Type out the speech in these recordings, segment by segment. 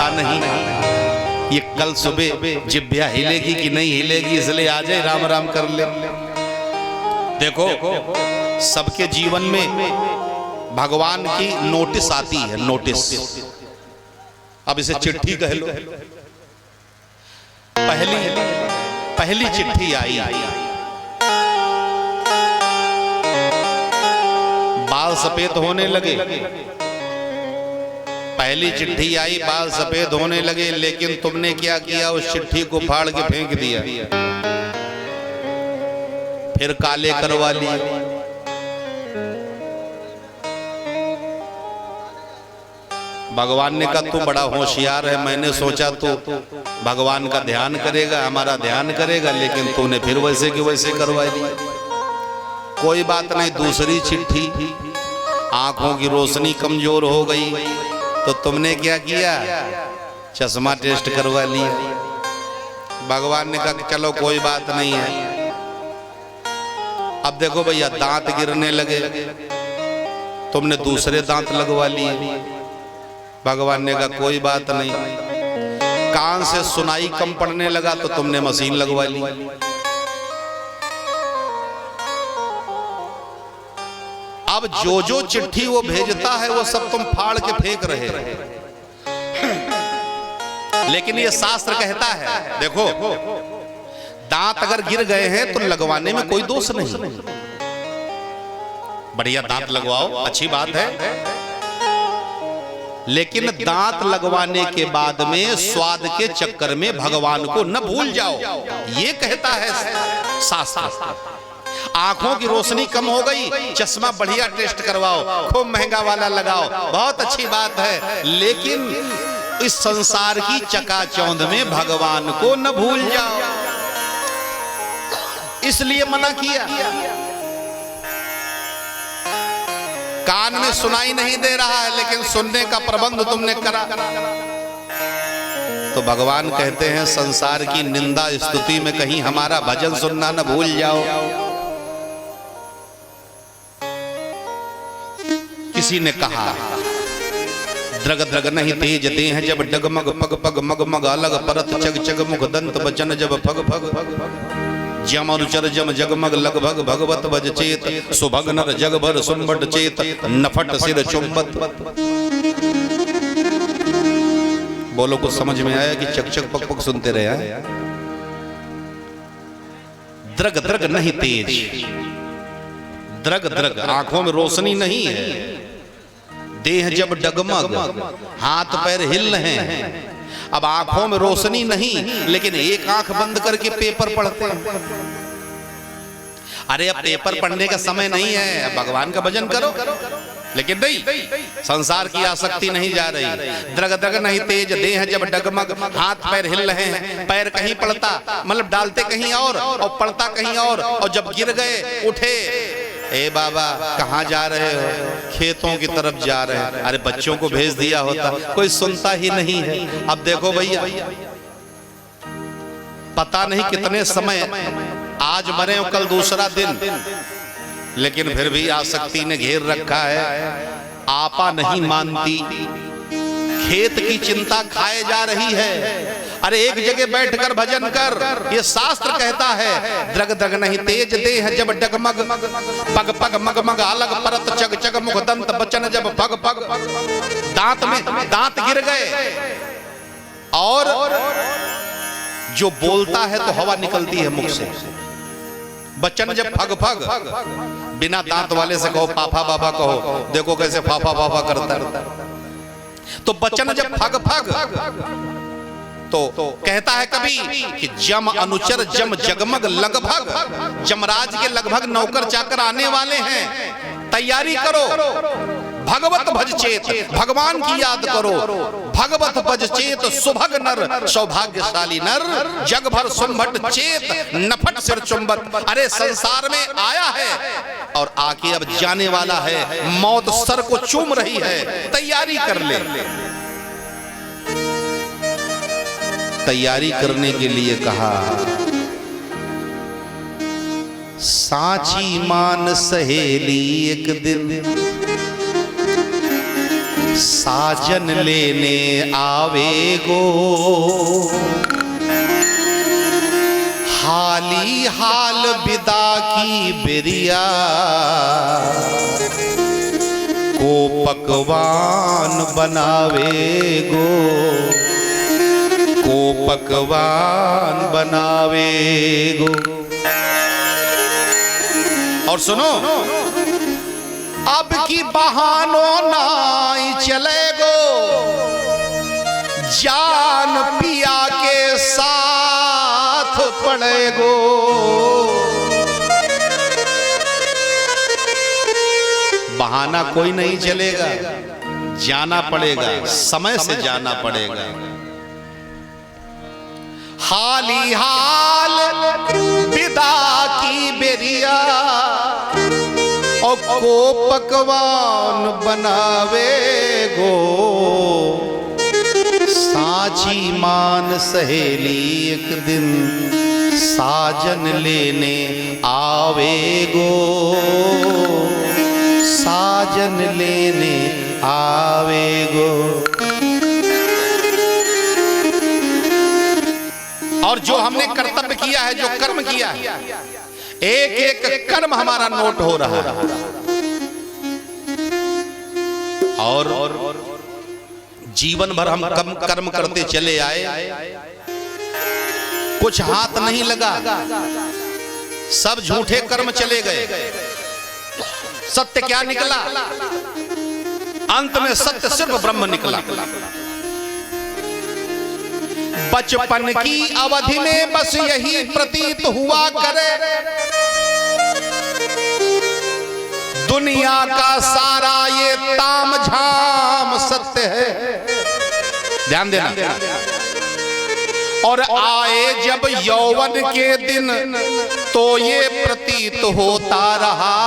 पता नहीं ये कल सुबह जिब्या हिलेगी कि नहीं हिलेगी, इसलिए आ जाए राम राम कर ले। देखो सबके जीवन में भगवान की नोटिस आती है, नोटिस, अब इसे चिट्ठी कह लो। पहली चिट्ठी आई, बाल सफेद होने लगे। पहली चिट्ठी आई, बाल सफेद होने लगे, लेकिन तुमने क्या किया, उस चिट्ठी को फाड़ के फेंक दिया, फिर काले करवा लिए। भगवान ने कहा तू बड़ा होशियार है, मैंने सोचा तू भगवान का ध्यान करेगा, हमारा ध्यान करेगा, लेकिन तूने फिर वैसे की वैसे करवा ली। कोई बात नहीं, दूसरी चिट्ठी, आंखों की रोशनी कमजोर हो गई तो तुमने क्या किया, चश्मा टेस्ट करवा लिया। भगवान ने कहा चलो कोई बात नहीं है। अब देखो भैया दांत गिरने लगे, तुमने दूसरे दांत लगवा लिए। भगवान ने कहा कोई बात नहीं। कान से सुनाई कम पड़ने लगा तो तुमने मशीन लगवा ली। अब जो चिट्ठी वो भेजता है वो सब तुम फाड़ के फेंक रहे हो। लेकिन ये शास्त्र कहता है, देखो दांत अगर गिर गए हैं तो लगवाने में कोई दोष नहीं, बढ़िया दांत लगवाओ, अच्छी बात है। लेकिन दांत लगवाने के बाद में स्वाद के चक्कर में भगवान को न भूल जाओ, ये कहता है शास्त्र। आंखों की रोशनी कम हो गई, चश्मा बढ़िया टेस्ट करवाओ, खूब महंगा वाला लगाओ, बहुत अच्छी बात है, लेकिन इस संसार की चकाचौंध में भगवान को न भूल जाओ, इसलिए मना किया। कान में सुनाई नहीं दे रहा है, लेकिन सुनने का प्रबंध तुमने करा। तो भगवान कहते हैं संसार की निंदा स्तुति में कहीं हमारा भजन सुनना न भूल जाओ। किसी ने कहा द्रग द्रग नहीं तेज देह जब डगमग पग पग मग मग अलग परत चग चग मुख दंत बचन जब फग फग जम अनुचर जम जगमग लगभग भगवत भज चेत सुभग नर जग भर सुनबट चेत नफट सिर चुंबत। बोलो कुछ समझ में आया कि चक चक पक पक सुनते रहे? द्रग द्रग नहीं तेज, द्रग द्रग आंखों में रोशनी नहीं है, देह जब डगमग हाथ पैर हिल रहे हैं। अब आंखों में रोशनी नहीं, लेकिन एक आंख बंद करके पेपर पढ़ते हैं। अरे अब पेपर पढ़ने का समय नहीं है, अब भगवान का भजन करो। लेकिन नहीं, संसार की आसक्ति नहीं जा रही। द्रग द्रग नहीं तेज देह जब डगमग हाथ पैर हिल रहे हैं, पैर कहीं पड़ता मतलब डालते कहीं और पड़ता कहीं और जब गिर गए उठे, ए बाबा कहाँ जा रहे हो? खेतों की तरफ जा रहे हैं। अरे बच्चों को भेज दिया होता, कोई सुनता ही नहीं है। अब देखो भैया, पता नहीं कितने समय, आज मरे हो कल दूसरा दिन, लेकिन फिर भी आसक्ति ने घेर रखा है। आपा नहीं मानती, खेत की चिंता खाए जा रही है। अरे एक जगह बैठकर भजन कर, ये शास्त्र कहता है द्रग द्रग नहीं तेज देह जब डगमग पग पग मग मग अलग परत चग चग मुख दंत बचन जब फग फग। दांत में दांत गिर गए और जो बोलता है तो हवा निकलती है मुख से। बचन जब फग फग, बिना दांत वाले से कहो पापा बाबा कहो, देखो कैसे फाफा फाफा करता है। तो बचन जब फग फग तो कहता है कभी कि जम अनुचर जम जगमग लगभग, जमराज के लगभग नौकर चाकर आने वाले हैं, तैयारी करो। भगवत भज चेत, भगवान की याद करो। भगवत भज चेत सुभग नर, सौभाग्यशाली नर जग भर सुनभट चेत नफट सिर चुंबत। अरे संसार में आया है और आके अब जाने वाला है, मौत सर को चूम रही है, तैयारी कर ले। तैयारी करने के लिए कहा, सांची मान सहेली एक दिन साजन लेने आवेगो, हाली हाल विदा की बिरिया को पकवान बनावेगो, को पकवान बनावेगो। और सुनो, अब की बहानों नाई चलेगो, जान पिया के साथ पड़ेगो। बहाना कोई नहीं चलेगा, जाना पड़ेगा, समय से जाना पड़ेगा। हाली हाल विदा की बेरिया और को पकवान बनावेगो, साची मान सहेली एक दिन साजन लेने आवेगो, साजन लेने आवेगो। और जो हमने कर्तव्य किया है, जो कर्म किया है, एक एक कर्म हमारा नोट हो रहा है। और जीवन भर हम कम कर्म करते चले आए, कुछ हाथ नहीं लगा, सब झूठे कर्म चले गए। सत्य क्या निकला? अंत में सत्य सिर्फ ब्रह्म निकला। बचपन की अवधि में बस यही प्रतीत हुआ करे, दुनिया का सारा ये ताम झाम सत्य है। ध्यान देना। और आए जब यौवन के दिन तो ये प्रतीत होता रहा,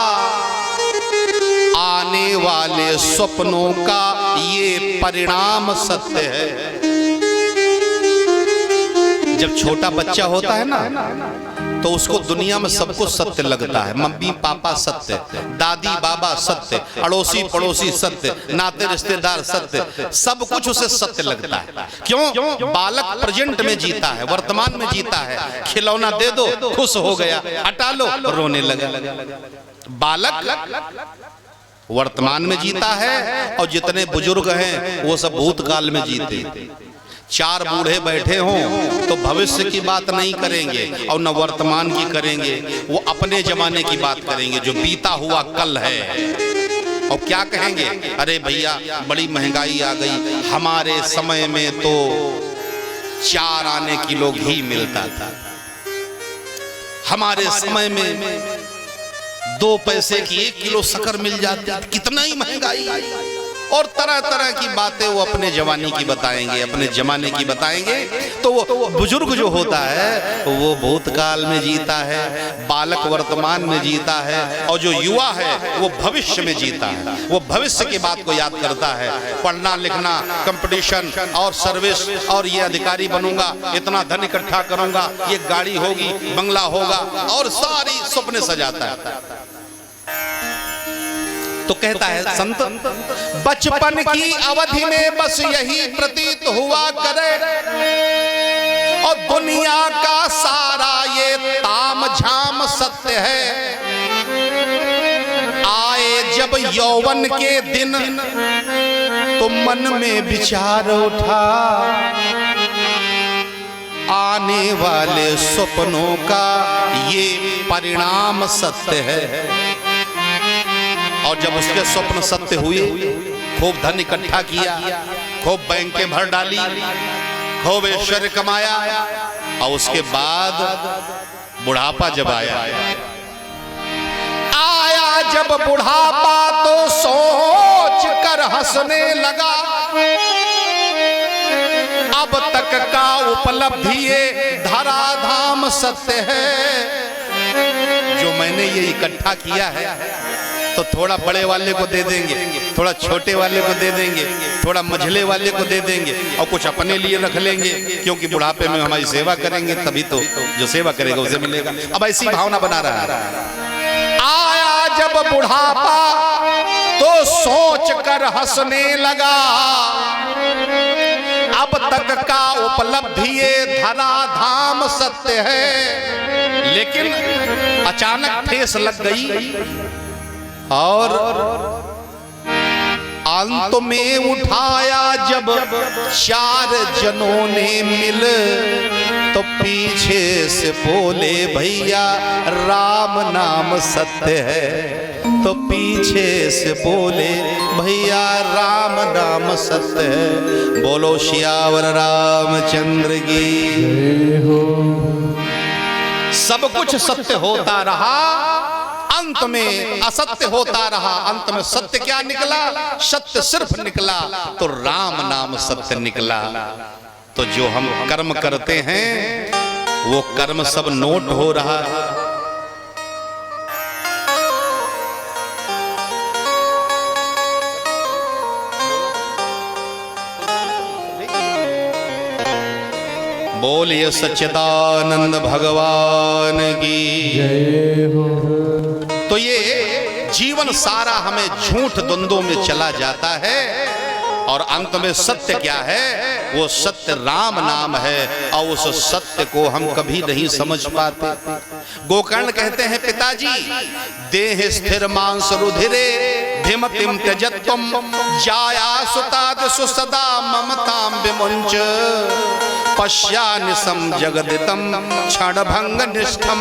आने वाले सपनों का ये परिणाम सत्य है। जब छोटा बच्चा होता है ना, तो उसको दुनिया में सब कुछ सत्य लगता है। मम्मी पापा सत्य, दादी बाबा सत्य, अड़ोसी पड़ोसी सत्य, नाते रिश्तेदार सत्य, सब कुछ उसे सत्य लगता है। क्यों? बालक प्रेजेंट में जीता है, वर्तमान में जीता है। खिलौना दे दो, खुश हो गया, हटा लो, रोने लगा। बालक वर्तमान में जीता है, और जितने बुजुर्ग हैं वो सब भूतकाल में जीते। चार बूढ़े बैठे हों तो भविष्य की बात नहीं करेंगे और न वर्तमान की करेंगे, वो अपने जमाने की बात करेंगे जो बीता हुआ कल है। और क्या कहेंगे? अरे भैया बड़ी महंगाई आ गई, हमारे समय में तो 4 आने किलो घी मिलता था, हमारे समय में 2 पैसे की 1 किलो शक्कर मिल जाती थी, कितना ही महंगाई। और तरह तरह की बातें वो अपने जवानी की बताएंगे, अपने जमाने की बताएंगे। तो वो बुजुर्ग जो होता है वो भूतकाल में जीता है, बालक वर्तमान में जीता है, और जो युवा है वो भविष्य में जीता है। वो भविष्य की बात को याद करता है। पढ़ना लिखना, कंपटीशन और सर्विस, और ये अधिकारी बनूंगा, इतना धन इकट्ठा करूंगा, ये गाड़ी होगी, बंगला होगा, और सारी सपने सजाता है। तो कहता है संत, बचपन की अवधि में बस यही प्रतीत हुआ करे, और दुनिया का सारा ये ताम झाम सत्य है। आए जब यौवन के दिन तो मन में विचार उठा, आने वाले सपनों का ये परिणाम सत्य है। और जब उसके स्वप्न सत्य हुए, खूब धन इकट्ठा किया, खूब बैंकें भर डाली, खूब ऐश्वर्य कमाया, और उसके बाद बुढ़ापा जब आया जब बुढ़ापा तो सोच कर हंसने लगा, अब तक का उपलब्धि ये धराधाम सत्य है। जो मैंने ये इकट्ठा किया है तो थोड़ा बड़े वाले को दे देंगे, थोड़ा छोटे वाले को दे देंगे, थोड़ा मझले वाले को दे देंगे, और कुछ अपने लिए रख लेंगे, क्योंकि बुढ़ापे में हमारी सेवा करेंगे तभी तो जो सेवा करेगा उसे मिलेगा। अब ऐसी भावना बना रहा है। आया जब जब बुढ़ापा तो सोच कर हंसने लगा, अब तक का उपलब्धि ये धराधाम सत्य है। लेकिन अचानक ठेस लग गई और अंत में उठाया जब चार जनों ने मिल, तो पीछे से बोले भैया राम नाम सत्य है। तो पीछे से बोले भैया राम नाम सत्य है। बोलो सियावर रामचंद्र की हो। सब कुछ सत्य होता रहा, अंत में असत्य होता रहा। अंत में सत्य क्या निकला? सत्य सिर्फ निकला तो राम नाम सत्य निकला। तो जो हम कर्म करते हैं वो कर्म सब नोट हो रहा है। बोलिए सच्चिदानंद भगवान की जय हो। तो ये जीवन सारा हमें झूठ द्वंद्वों में चला जाता है और अंत में सत्य क्या है? वो सत्य राम नाम है और उस सत्य को हम कभी नहीं समझ पाते। गोकर्ण कहते हैं पिताजी देह स्थिर मांस रुधिरे धिमतिम त्यजत्वम जाया सुतादिषु सदा ममताम विमुंच पश्यानिसम जगदितम क्षणभंग निष्ठम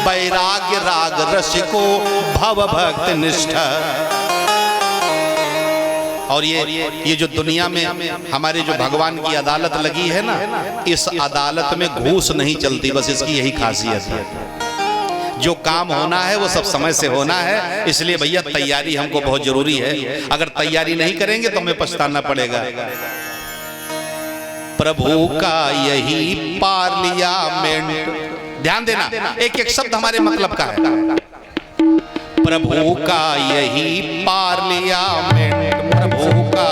वैराग्य राग रसिको भव भक्त निष्ठा। और ये जो दुनिया में हमारे जो भगवान की अदालत लगी है ना, इस अदालत में घूस नहीं चलती, बस इसकी यही खासियत है। जो काम होना है वो सब समय से होना है। इसलिए भैया तैयारी हमको बहुत जरूरी है। अगर तैयारी नहीं करेंगे तो हमें पछताना पड़ेगा। प्रभु का यही पार्लियामेंट, ध्यान देना, एक एक शब्द हमारे मतलब का है। प्रभु का यही पार्लियामेंट, प्रभु का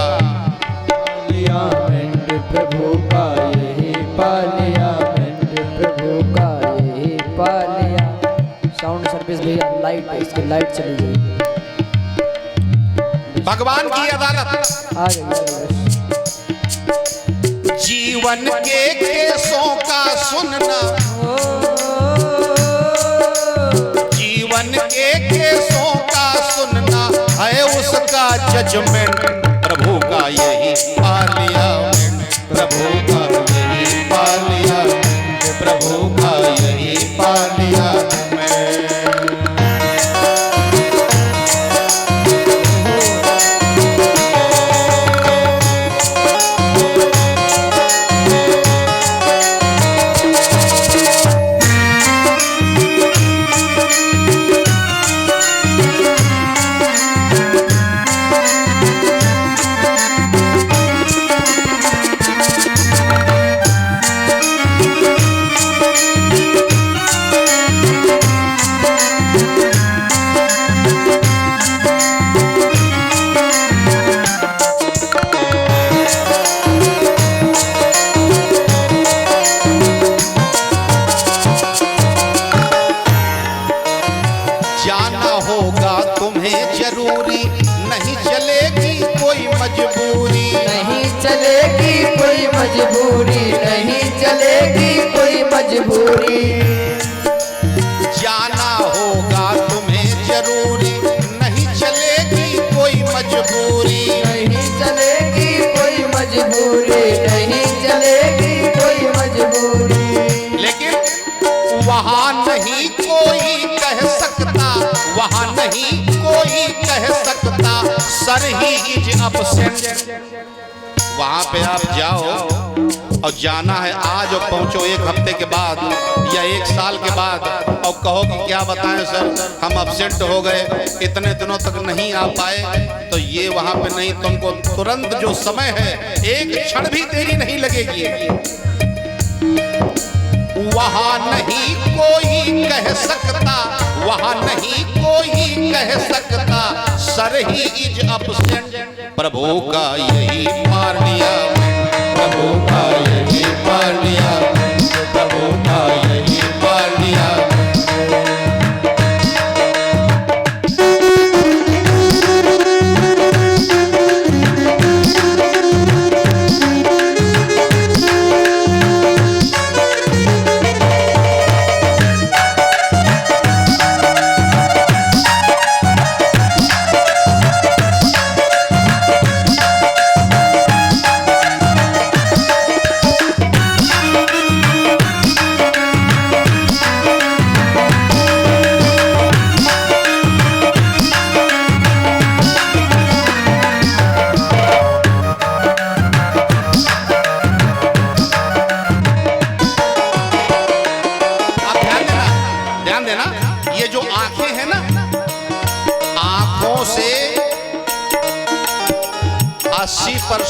पार्लियामेंट, प्रभु का यही पार्लियामेंट, प्रभु का यही पार्लियामेंट। साउंड सर्विस भैया, लाइट इसकी लाइट चली गई। भगवान की अदालत आ गई। जीवन के केसों का सुनना, जीवन के केसों का सुनना है उसका जजमेंट। प्रभु का यही पार्लियामेंट, प्रभु का यही पार्लियामेंट, प्रभु का यही पार्लियामेंट। मजबूरी नहीं चलेगी कोई मजबूरी, जाना होगा तुम्हें जरूरी, नहीं चलेगी कोई मजबूरी, नहीं चलेगी कोई मजबूरी, नहीं चलेगी कोई मजबूरी। लेकिन वहाँ नहीं कोई कह सकता, वहाँ नहीं कोई कह सकता सर ही इज अपसेंट। वहां पे आप जाओ और जाना है आज और पहुंचो एक हफ्ते के बाद या एक साल के बाद और कहो कि क्या बताएं सर हम अपसेंट हो गए, इतने दिनों तक नहीं आ पाए, तो ये वहां पे नहीं, तुमको तुरंत जो समय है एक क्षण भी देरी नहीं लगेगी। वहां नहीं कोई कह सकता, वहां नहीं कोई कह सकता सर ही इज अपसेंट। प्रभु का यही पार्लियामेंट, प्रभु का यही पार्लियामेंट, प्रभु का यही पार्लियामेंट।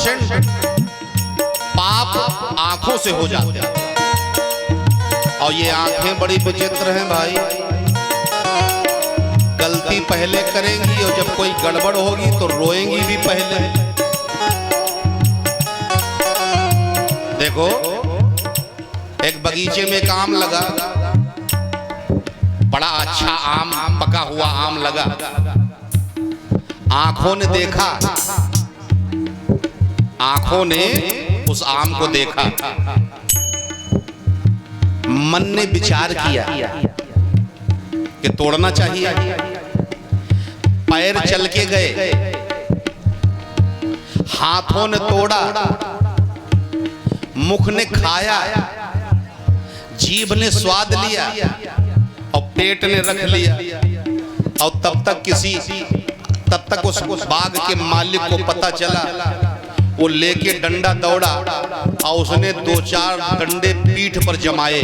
90% पाप आंखों से हो जाते हैं। और ये आंखें बड़ी विचित्र हैं भाई, गलती पहले करेंगी और जब कोई गड़बड़ होगी तो रोएंगी भी पहले। देखो, एक बगीचे में एक आम लगा, बड़ा अच्छा आम, पका हुआ आम लगा। आंखों ने देखा, आंखों ने उस आम को देखा, मन ने विचार किया कि तोड़ना चाहिए। पैर चल के गए, हाथों ने तोड़ा, मुख ने खाया, जीभ ने स्वाद लिया और पेट ने रख लिया। और तब तक उस बाग के मालिक को पता चला। वो लेके डंडा दौड़ा और उसने 2-4 डंडे पीठ पर जमाए,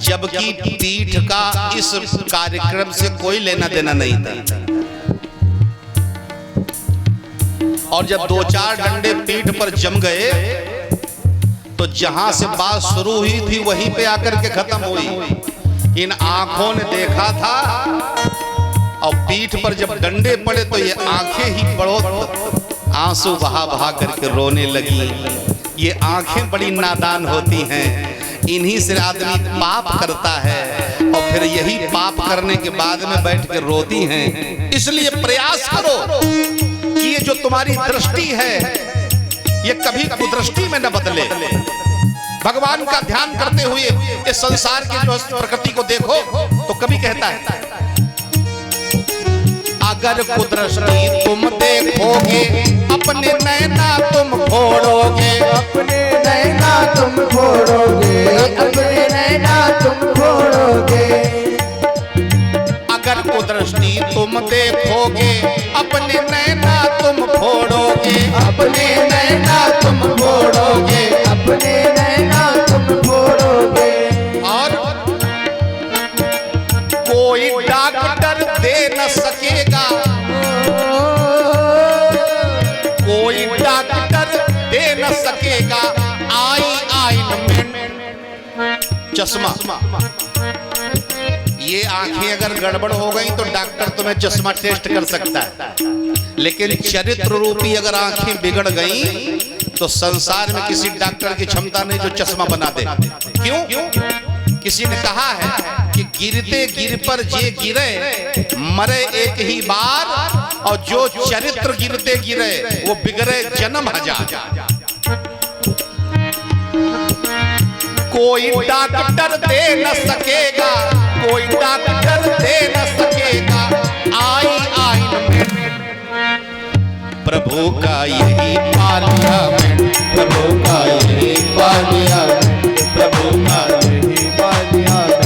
जबकि पीठ का इस कार्यक्रम से कोई लेना देना नहीं था। और जब 2-4 डंडे पीठ पर जम गए तो जहां से बात शुरू हुई थी वहीं पे आकर के खत्म हुई। इन आंखों ने देखा था और पीठ पर जब डंडे पड़े तो ये आंखें ही बड़ो आंसू बहा बहा करके रोने लगी। ये आंखें बड़ी नादान होती हैं, इन्हीं से आदमी पाप करता है और फिर यही पाप करने के बाद में बैठ के रोती हैं। इसलिए प्रयास करो कि ये जो तुम्हारी दृष्टि है ये कभी कुदृष्टि में न बदले। भगवान का ध्यान करते हुए इस संसार की जो प्रकृति को देखो तो कभी कहता है, अगर कुदृष्टि तुम देखोगे अपने नैना तुम फोड़ोगे, अपने नैना तुम फोड़ोगे, अपने नैना तुम फोड़ोगे। अगर कुदृष्टि तुम देखोगे अपने नैना तुम फोड़ोगे, अपने नैना तुम फोड़ोगे, अपने नैना तुम फोड़ोगे। और कोई डॉक्टर दे न सकेगा, कोई डॉक्टर दे न सकेगा आईन में चश्मा। ये आंखें अगर गड़बड़ हो गई तो डॉक्टर तुम्हें चश्मा टेस्ट कर सकता है, लेकिन चरित्र रूपी अगर आंखें बिगड़ गई तो संसार में किसी डॉक्टर की क्षमता नहीं जो चश्मा बना दे। क्यों? किसी ने कहा है कि गिरते गिर पर जे गिरे मरे एक ही बार, और जो चरित्र गिरते गिरे वो बिगड़े जन्म हजार। कोई डॉक्टर दे न सकेगा, कोई डॉक्टर दे न सकेगा आईन में प्रभु का यही पार्लियामेंट, प्रभु का यही पार्लियामेंट, प्रभु का यही पार्लियामेंट,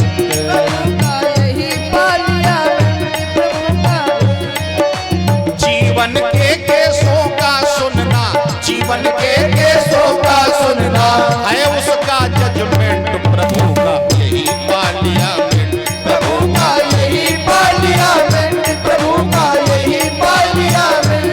जीवन के केसों का सुनना, जीवन के केसों का सुनना है उसका जजमेंट। प्रभु का यही पार्लियामेंट, प्रभु का यही पार्लियामेंट, प्रभु का यही पार्लियामेंट।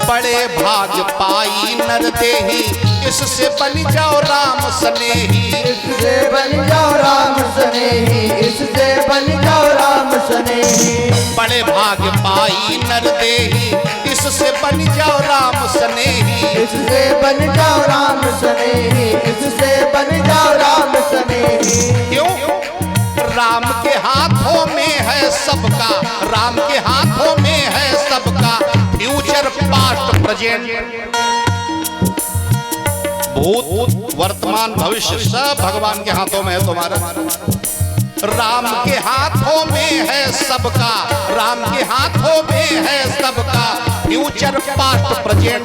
बड़े भाग पाई नर देही, इससे बन जाओ राम सनेही, इससे बन जाओ राम सनेही, इससे बन जाओ राम सनेही। बड़े भाग पाई नर देही, इससे बन जाओ राम सनेही, इससे बन जाओ राम सनेही, इससे बन जाओ राम सनेही। क्यों? राम के हाथों में है सबका, राम के हाथों में है सबका फ्यूचर पास्ट प्रेजेंट। भूत वर्तमान भविष्य सब भगवान के हाथों में है तुम्हारा। राम के हाथों में है सबका, राम के हाथों में है सबका, फ्यूचर पास्ट प्रेजेंट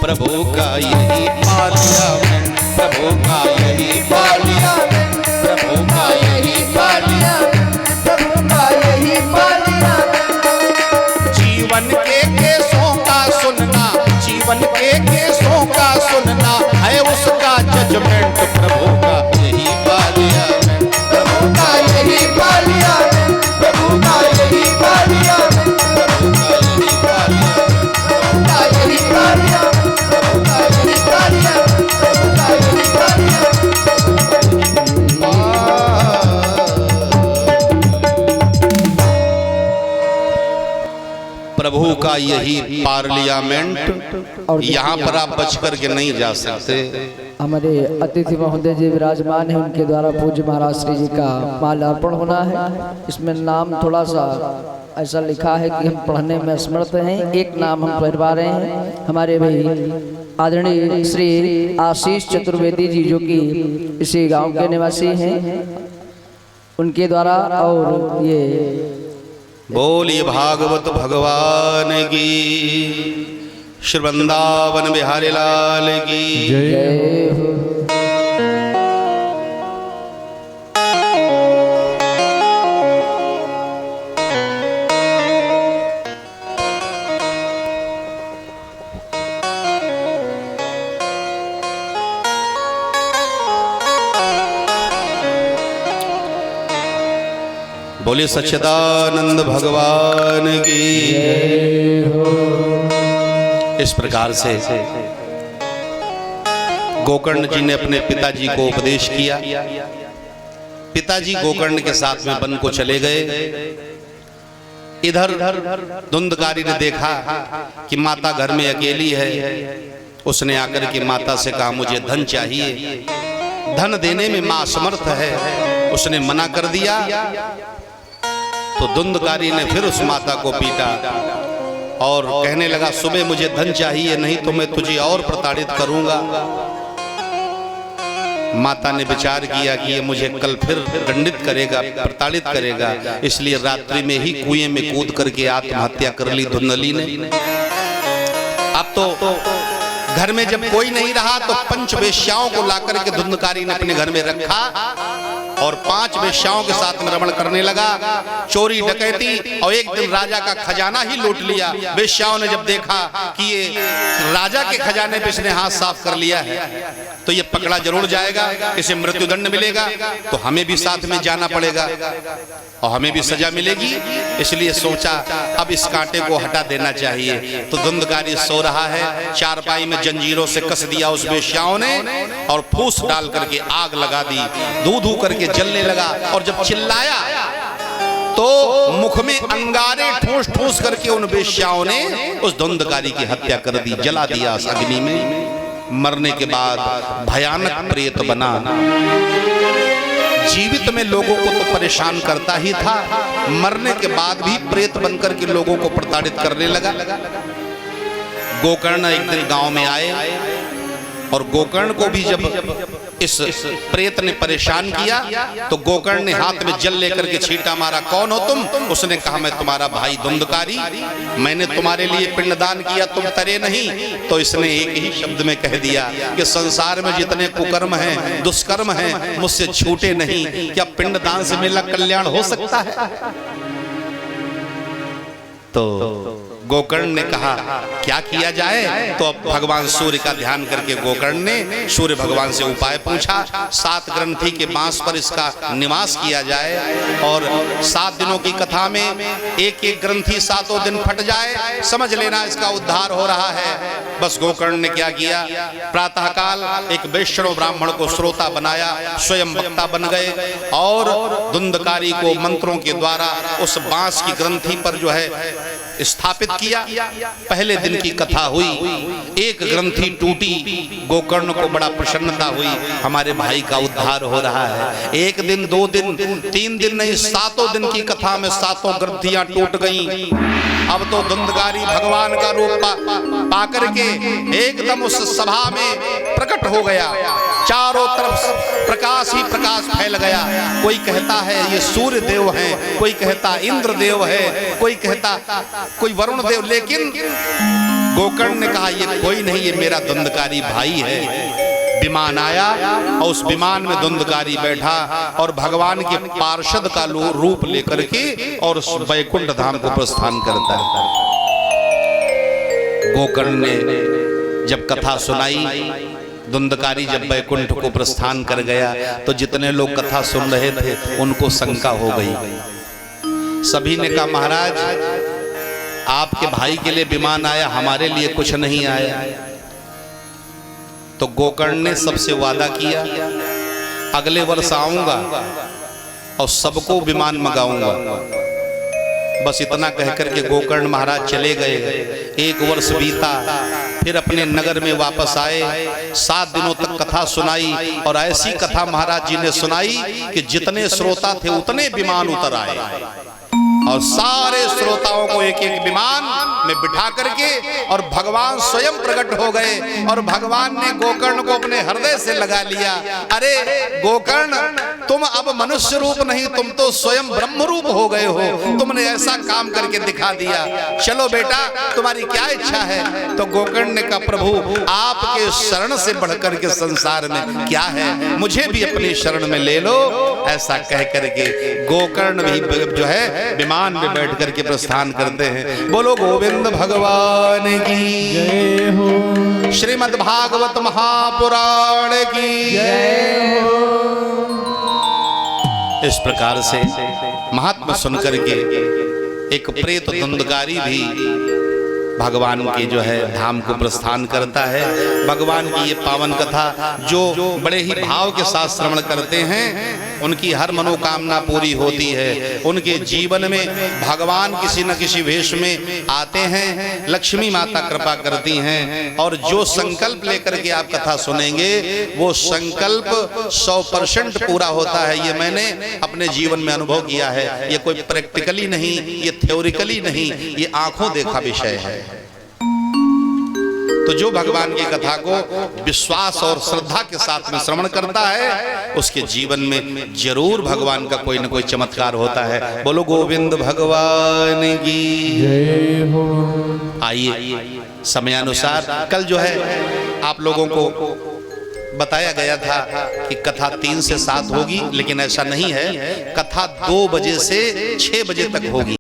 प्रभु का यही पार्लियामेंट, प्रभु का यही पार्लियामेंट, प्रभु का यही पार्लियामेंट, प्रभु का यही पार्लियामेंट। जीवन के केसों का सुनना, जीवन के केसों का सुनना है उसका जजमेंट, प्रभु का यही पार्लियामेंट, प्रभु का यही पार्लियामेंट, प्रभु का यही पार्लियामेंट, प्रभु का यही पार्लियामेंट, प्रभु का यही पार्लियामेंट, प्रभु का यही पार्लियामेंट, प्रभु का यही पार्लियामेंट। प्रभु का यही पार्लियामेंट। यहाँ पर आप बच करके नहीं जा सकते। हमारे अतिथि महोदय जी विराजमान हैं, उनके द्वारा पूज्य महाराज श्री जी का माल्यार्पण होना है। इसमें नाम थोड़ा सा ऐसा लिखा है कि हम पढ़ने में असमर्थ हैं, एक नाम हम पढ़ पा रहे हैं। हमारे भाई आदरणीय श्री आशीष चतुर्वेदी जी जो कि इसी गांव के निवासी हैं, उनके द्वारा। और ये बोलिए भागवत भगवान की, श्री वृंदावन बिहारी लाल की जय हो। बोलिए सच्चिदानंद भगवान की। इस प्रकार से गोकर्ण जी ने अपने पिताजी को उपदेश किया। पिताजी गोकर्ण के साथ में वन को चले गए। इधर धुंधकारी ने देखा कि माता घर में अकेली है। उसने आकर के माता से कहा मुझे धन चाहिए, धन देने में मां असमर्थ है। उसने मना कर दिया तो धुंधकारी ने फिर उस माता को पीटा और कहने लगा सुबह मुझे धन चाहिए, नहीं तो मैं तुझे और प्रताड़ित करूंगा। माता ने विचार किया कि ये मुझे कल फिर दंडित करेगा, प्रताड़ित करेगा, इसलिए रात्रि में ही कुएं में कूद करके आत्महत्या कर ली धुंधली ने। अब तो घर में जब कोई नहीं रहा तो 5 वेश्याओं को लाकर के धुंधकारी ने अपने घर में रखा और 5 वेश्याओं के साथ में रमण करने लगा, चोरी डकैती, और एक दिन राजा का खजाना ही लूट लिया। वेश्याओं ने जब देखा कि ये राजा के खजाने पे इसने हाथ साफ कर लिया है तो ये पकड़ा जरूर जाएगा, इसे मृत्युदंड मिलेगा, तो हमें भी साथ में जाना पड़ेगा और हमें भी सजा मिलेगी। इसलिए सोचा अब इस कांटे को हटा देना चाहिए। तो धुंधकारी सो रहा है, चारपाई में जंजीरों से कस दिया उस वेश्याओं ने और फूस डाल करके आग लगा दी, धू करके जलने लगा। और जब चिल्लाया तो मुख में अंगारे ठूस ठूस करके उन वेश्याओं ने उस धुंधकारी की हत्या कर दी, जला दिया उस अग्नि में। मरने के बाद भयानक प्रेत बना। जीवित में लोगों को तो परेशान करता ही था, मरने के बाद भी प्रेत बनकर के लोगों को प्रताड़ित करने लगा। गोकर्ण एक दिन गांव में आए और गोकर्ण को भी जब इस प्रेत ने परेशान किया तो गोकर्ण ने हाथ में जल लेकर के छींटा मारा, कौन हो तुम? उसने कहा मैं तुम्हारा भाई धुंधकारी, मैंने तुम्हारे लिए पिंडदान किया, तुम तरे नहीं। तो इसने एक ही शब्द में कह दिया कि संसार में जितने कुकर्म हैं, दुष्कर्म हैं, मुझसे छूटे नहीं। क्या पिंडदान से मेरा कल्याण हो सकता है? तो गोकर्ण ने कहा क्या किया जाए? तो अब भगवान सूर्य का ध्यान करके गोकर्ण ने सूर्य भगवान से उपाय पूछा। 7 ग्रंथि के बांस पर इसका निवास किया जाए और 7 दिनों की कथा में एक एक ग्रंथि 7 दिन फट जाए, समझ लेना इसका उद्धार हो रहा है। बस गोकर्ण ने क्या किया, प्रातःकाल एक वैष्णव ब्राह्मण को श्रोता बनाया, स्वयं वक्ता बन गए और धुंधकारी को मंत्रों के द्वारा उस बांस की ग्रंथि पर जो है स्थापित किया। पहले दिन की कथा हुई, एक ग्रंथि टूटी, गोकर्ण को बड़ा प्रसन्नता हुई, हमारे भाई का उद्धार हो रहा है। एक दिन, 2 दिन, 3 दिन नहीं, 7 दिन की कथा में 7 ग्रंथियां टूट गईं। अब तो धुंधकारी भगवान का रूप पाकर के एकदम उस सभा में प्रकट हो गया। चारों तरफ प्रकाश ही प्रकाश फैल गया। कोई कहता है ये सूर्य देव हैं, कोई कहता इंद्र देव है, कोई कहता कोई वरुण देव, लेकिन गोकर्ण ने कहा ये कोई नहीं, ये मेरा धुंधकारी भाई है। विमान आया और उस विमान में धुंधकारी बैठा और भगवान के पार्षद का रूप लेकर के और उस वैकुंठ धाम को प्रस्थान करता है। गोकर्ण ने जब कथा सुनाई, धुंधकारी जब वैकुंठ को प्रस्थान कर गया तो जितने लोग कथा सुन रहे थे उनको शंका हो गई। सभी ने कहा महाराज आपके भाई के लिए विमान आया, हमारे लिए कुछ नहीं आया। तो गोकर्ण ने सबसे वादा किया अगले वर्ष आऊंगा और सबको विमान मंगाऊंगा। बस इतना कहकर के गोकर्ण महाराज चले गए। 1 वर्ष बीता, फिर अपने नगर में वापस आए। 7 दिनों तक कथा सुनाई और ऐसी कथा महाराज जी ने सुनाई कि जितने श्रोता थे उतने विमान उतर आए और सारे श्रोताओं को एक एक विमान में बिठा करके और भगवान स्वयं प्रकट हो गए और भगवान ने गोकर्ण को अपने हृदय से लगा लिया। अरे गोकर्ण, तुम अब मनुष्य रूप नहीं, तुम तो स्वयं ब्रह्म रूप हो गए हो। तुमने ऐसा काम करके दिखा दिया। चलो बेटा तुम्हारी क्या इच्छा है? तो गोकर्ण ने कहा प्रभु आपके शरण से बढ़कर के संसार में क्या है, मुझे भी अपनी शरण में ले लो। ऐसा कह करके गोकर्ण भी जो है विमान में बैठ करके प्रस्थान करते हैं। बोलो गोविंद भगवान की जय हो। श्रीमद् भागवत महापुराण की जय हो। इस प्रकार से महात्मा सुनकर के एक प्रेत धुंधकारी भी भगवान के जो है धाम को प्रस्थान करता है। भगवान की ये पावन कथा जो बड़े ही भाव के साथ श्रवण करते हैं उनकी हर मनोकामना पूरी होती है। उनके जीवन में भगवान किसी न किसी वेश में आते हैं, लक्ष्मी माता कृपा करती हैं और जो संकल्प लेकर के आप कथा सुनेंगे वो संकल्प 100% पूरा होता है। ये मैंने अपने जीवन में अनुभव किया है। ये कोई प्रैक्टिकली नहीं, ये थ्योरिकली नहीं, ये आंखों देखा विषय है। तो जो भगवान की कथा को विश्वास और श्रद्धा के साथ में श्रवण करता है उसके जीवन में जरूर भगवान का कोई न कोई चमत्कार होता है। बोलो गोविंद भगवान की जय हो। आइए समयानुसार कल जो है आप लोगों को बताया गया था कि कथा 3 से 7 होगी, लेकिन ऐसा नहीं है। कथा 2 बजे से 6 बजे तक होगी।